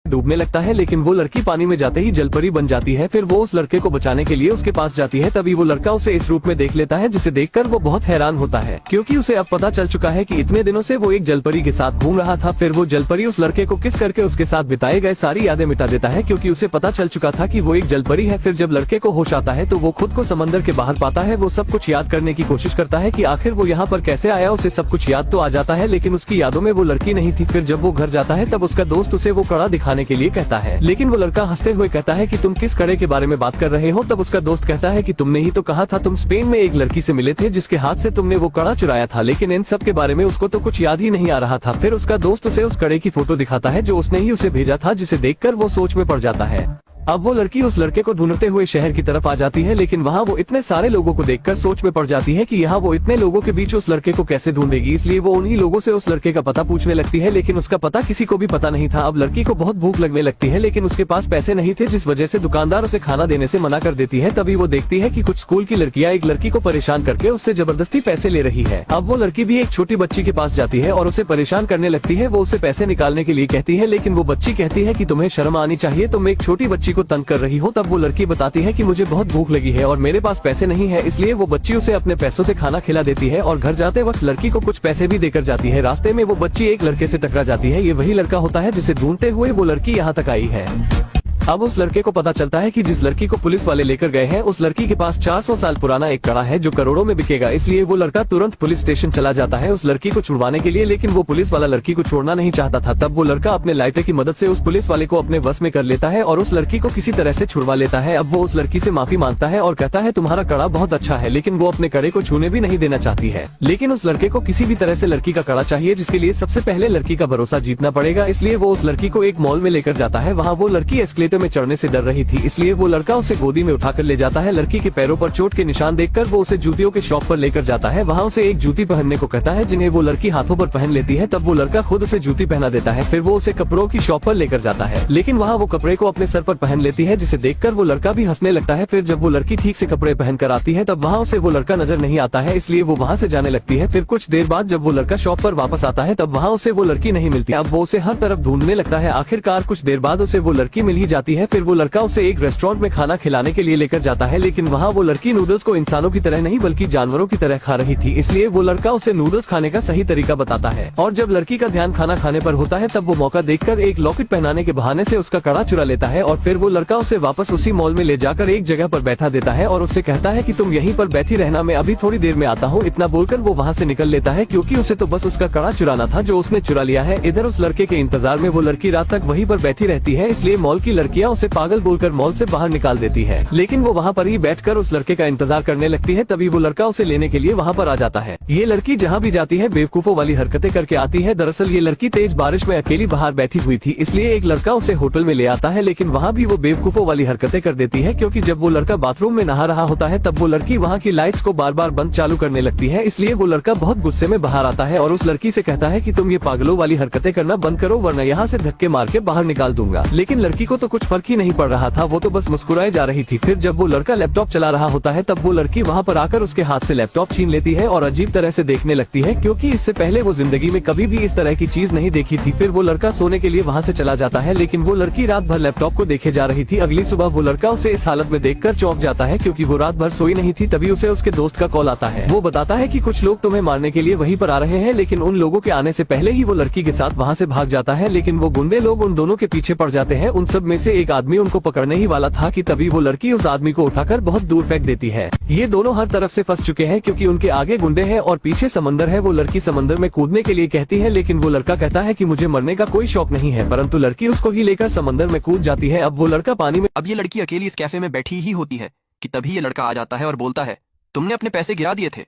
डूबने लगता है, लेकिन वो लड़की पानी में जाते ही जलपरी बन जाती है। फिर वो उस लड़के को बचाने के लिए उसके पास जाती है। तभी वो लड़का उसे इस रूप में देख लेता है, जिसे देखकर वो बहुत हैरान होता है, क्योंकि उसे अब पता चल चुका है कि इतने दिनों से वो एक जलपरी के साथ घूम रहा था। फिर वो जलपरी उस लड़के को किस करके उसके साथ बिताए गए सारी यादें मिटा देता है, क्योंकि उसे पता चल चुका था कि वो एक जलपरी है। फिर जब लड़के को होश आता है तो वो खुद को समंदर के बाहर पाता है। वो सब कुछ याद करने की कोशिश करता है कि आखिर वो यहाँ पर कैसे आया। उसे सब कुछ याद तो आ जाता है, लेकिन उसकी यादों में वो लड़की नहीं थी। फिर जब वो घर जाता है तब उसका दोस्त उसे वो कड़ा दिखाने के लिए कहता है, लेकिन वो लड़का हंसते हुए कहता है कि तुम किस कड़े के बारे में बात कर रहे हो। तब उसका दोस्त कहता है कि तुमने ही तो कहा था तुम स्पेन में एक लड़की से मिले थे जिसके हाथ से तुमने वो कड़ा चुराया था। लेकिन इन सब के बारे में उसको तो कुछ याद ही नहीं आ रहा था। फिर उसका दोस्त उसे उस कड़े की फोटो दिखाता है जो उसने ही उसे भेजा था, जिसे देखकर वो सोच में पड़ जाता है। अब वो लड़की उस लड़के को ढूंढते हुए शहर की तरफ आ जाती है, लेकिन वहाँ वो इतने सारे लोगों को देखकर सोच में पड़ जाती है कि यहाँ वो इतने लोगों के बीच उस लड़के को कैसे ढूंढेगी। इसलिए वो उन्हीं लोगों से उस लड़के का पता पूछने लगती है, लेकिन उसका पता किसी को भी पता नहीं था। अब लड़की को बहुत भूख लगने लगती है, लेकिन उसके पास पैसे नहीं थे, जिस वजह से दुकानदार उसे खाना देने से मना कर देती है। तभी वो देखती है कि कुछ स्कूल की लड़कियां एक लड़की को परेशान करके उससे जबरदस्ती पैसे ले रही है। अब वो लड़की भी एक छोटी बच्ची के पास जाती है और उसे परेशान करने लगती है। वो उसे पैसे निकालने के लिए कहती है, लेकिन वो बच्ची कहती है कि तुम्हें शर्म आनी चाहिए, तुम एक छोटी बच्ची को तंग कर रही हो। तब वो लड़की बताती है कि मुझे बहुत भूख लगी है और मेरे पास पैसे नहीं है। इसलिए वो बच्ची उसे अपने पैसों से खाना खिला देती है और घर जाते वक्त लड़की को कुछ पैसे भी देकर जाती है। रास्ते में वो बच्ची एक लड़के से टकरा जाती है। ये वही लड़का होता है जिसे ढूंढते हुए वो लड़की यहाँ तक आई है। अब उस लड़के को पता चलता है कि जिस लड़की को पुलिस वाले लेकर गए हैं उस लड़की के पास 400 साल पुराना एक कड़ा है जो करोड़ों में बिकेगा। इसलिए वो लड़का तुरंत पुलिस स्टेशन चला जाता है उस लड़की को छुड़वाने के लिए, लेकिन वो पुलिस वाला लड़की को छोड़ना नहीं चाहता था। तब वो लड़का अपने लाइटे की मदद से उस पुलिस वाले को अपने वश में कर लेता है और उस लड़की को किसी तरह से छुड़वा लेता है। अब वो उस लड़की से माफी मांगता है और कहता है तुम्हारा कड़ा बहुत अच्छा है, लेकिन वो अपने कड़े को छूने भी नहीं देना चाहती है। लेकिन उस लड़के को किसी भी तरह से लड़की का कड़ा चाहिए, जिसके लिए सबसे पहले लड़की का भरोसा जीतना पड़ेगा। इसलिए वो उस लड़की को एक मॉल में लेकर जाता है। वहाँ वो लड़की एस्केलेटर में चढ़ने से डर रही थी, इसलिए वो लड़का उसे गोदी में उठाकर ले जाता है। लड़की के पैरों पर चोट के निशान देखकर वो उसे जूतियों के शॉप पर लेकर जाता है। वहाँ उसे एक जूती पहनने को कहता है, जिन्हें वो लड़की हाथों पर पहन लेती है। तब वो लड़का खुद उसे जूती पहना देता है। फिर वो उसे कपड़ों की शॉप पर लेकर जाता है, लेकिन वहाँ वो कपड़े को अपने सर पर पहन लेती है, जिसे देखकर वो लड़का भी हंसने लगता है। फिर जब वो लड़की ठीक से कपड़े पहन कर आती है तब वहाँ उसे वो लड़का नजर नहीं आता है, इसलिए वो वहाँ से जाने लगती है। फिर कुछ देर बाद जब वो लड़का शॉप पर वापस आता है तब वहाँ उसे वो लड़की नहीं मिलती। अब वो उसे हर तरफ ढूंढने लगता है। आखिरकार कुछ देर बाद उसे वो लड़की मिल ही जाती है। फिर वो लड़का उसे एक रेस्टोरेंट में खाना खिलाने के लिए लेकर जाता है, लेकिन वहाँ वो लड़की नूडल्स को इंसानों की तरह नहीं बल्कि जानवरों की तरह खा रही थी। इसलिए वो लड़का उसे नूडल्स खाने का सही तरीका बताता है और जब लड़की का ध्यान खाना खाने पर होता है तब वो मौका देखकर एक लॉकेट पहनाने के बहाने से उसका कड़ा चुरा लेता है और फिर वो लड़का उसे वापस उसी मॉल में ले जाकर एक जगह पर बैठा देता है और उससे कहता है कि तुम यहीं पर बैठी रहना, मैं अभी थोड़ी देर में आता हूँ। इतना बोलकर वो वहाँ से निकल लेता है, क्योंकि उसे तो बस उसका कड़ा चुराना था जो उसने चुरा लिया है। इधर उस लड़के के इंतजार में वो लड़की रात तक वहीं पर बैठी रहती है, इसलिए मॉल की लड़कियाँ उसे पागल बोलकर मॉल से बाहर निकाल देती है, लेकिन वो वहाँ पर ही बैठकर उस लड़के का इंतजार करने लगती है। तभी वो लड़का उसे लेने के लिए वहाँ पर आ जाता है। ये लड़की जहाँ भी जाती है बेवकूफों वाली हरकतें करके आती है। दरअसल ये लड़की तेज बारिश में अकेली बाहर बैठी हुई थी, इसलिए एक लड़का उसे होटल में ले आता है, लेकिन वहाँ भी वो बेवकूफों वाली हरकतें कर देती है, क्योंकि जब वो लड़का बाथरूम में नहा रहा होता है तब वो लड़की वहाँ की लाइट्स को बार बार बंद चालू करने लगती है। इसलिए वो लड़का बहुत गुस्से में बाहर आता है और उस लड़की से कहता है कि तुम ये पागलों वाली हरकतें करना बंद करो, वरना यहाँ से धक्के मार के बाहर निकाल दूंगा। लेकिन लड़की को तो कुछ फर्क ही नहीं पड़ रहा था, वो तो बस मुस्कुराए जा रही थी। फिर जब वो लड़का लैपटॉप चला रहा होता है तब वो लड़की वहाँ पर आकर उसके हाथ से लैपटॉप छीन लेती है और अजीब तरह से देखने लगती है, क्योंकि इससे पहले वो जिंदगी में कभी भी इस तरह की चीज नहीं देखी थी। फिर वो लड़का सोने के लिए वहाँ से चला जाता है, लेकिन वो लड़की रात भर लैपटॉप को देखे जा रही थी। अगली सुबह वो लड़का उसे इस हालत में देखकर चौंक जाता है, क्योंकि वो रात भर सोई नहीं थी। तभी उसे उसके दोस्त का कॉल आता है। वो बताता है कि कुछ लोग तुम्हें मारने के लिए वहीं पर आ रहे हैं, लेकिन उन लोगों के आने से पहले ही वो लड़की के साथ वहाँ से भाग जाता है। लेकिन वो गुंडे लोग उन दोनों के पीछे पड़ जाते हैं। उन सब में से एक आदमी उनको पकड़ने ही वाला था कि तभी वो लड़की उस आदमी को उठाकर बहुत दूर फेंक देती है। ये दोनों हर तरफ से फंस चुके हैं, क्योंकि उनके आगे गुंडे हैं और पीछे समंदर है। वो लड़की समंदर में कूदने के लिए कहती है, लेकिन वो लड़का कहता है कि मुझे मरने का कोई शौक नहीं है, परंतु लड़की उसको ही लेकर समंदर में कूद जाती है। अब वो लड़का पानी में अब ये लड़की अकेली इस कैफे में बैठी ही होती है कि तभी ये लड़का आ जाता है और बोलता है, तुमने अपने पैसे गिरा दिए थे।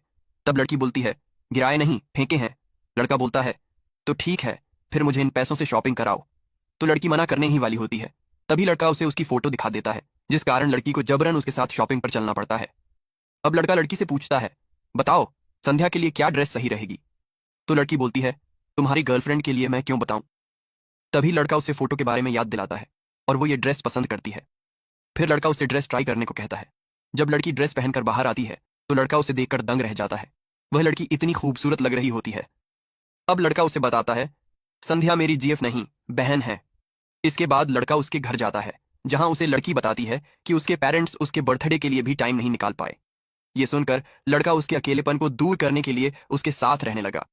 तब लड़की बोलती है, गिराए नहीं, फेंके हैं। लड़का बोलता है, तो ठीक है, फिर मुझे इन पैसों से शॉपिंग कराओ। तो लड़की मना करने ही वाली होती है। तभी लड़का उसे उसकी फोटो दिखा देता है, जिस कारण लड़की को जबरन उसके साथ शॉपिंग पर चलना पड़ता है। अब लड़का लड़की से पूछता है, बताओ संध्या के लिए क्या ड्रेस सही रहेगी। तो लड़की बोलती है, तुम्हारी गर्लफ्रेंड के लिए मैं क्यों बताऊं। तभी लड़का उसे फोटो के बारे में याद दिलाता है और वो ये ड्रेस पसंद करती है। फिर लड़का उसे ड्रेस ट्राई करने को कहता है। जब लड़की ड्रेस पहनकर बाहर आती है तो लड़का उसे देखकर दंग रह जाता है। वह लड़की इतनी खूबसूरत लग रही होती है। अब लड़का उसे बताता है, संध्या मेरी जीएफ नहीं, बहन है। इसके बाद लड़का उसके घर जाता है, जहां उसे लड़की बताती है कि उसके पेरेंट्स उसके बर्थडे के लिए भी टाइम नहीं निकाल पाए। ये सुनकर लड़का उसके अकेलेपन को दूर करने के लिए उसके साथ रहने लगा।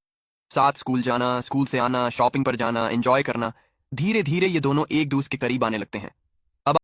साथ स्कूल जाना, स्कूल से आना, शॉपिंग पर जाना, एंजॉय करना। धीरे धीरे ये दोनों एक दूसरे के करीब आने लगते हैं।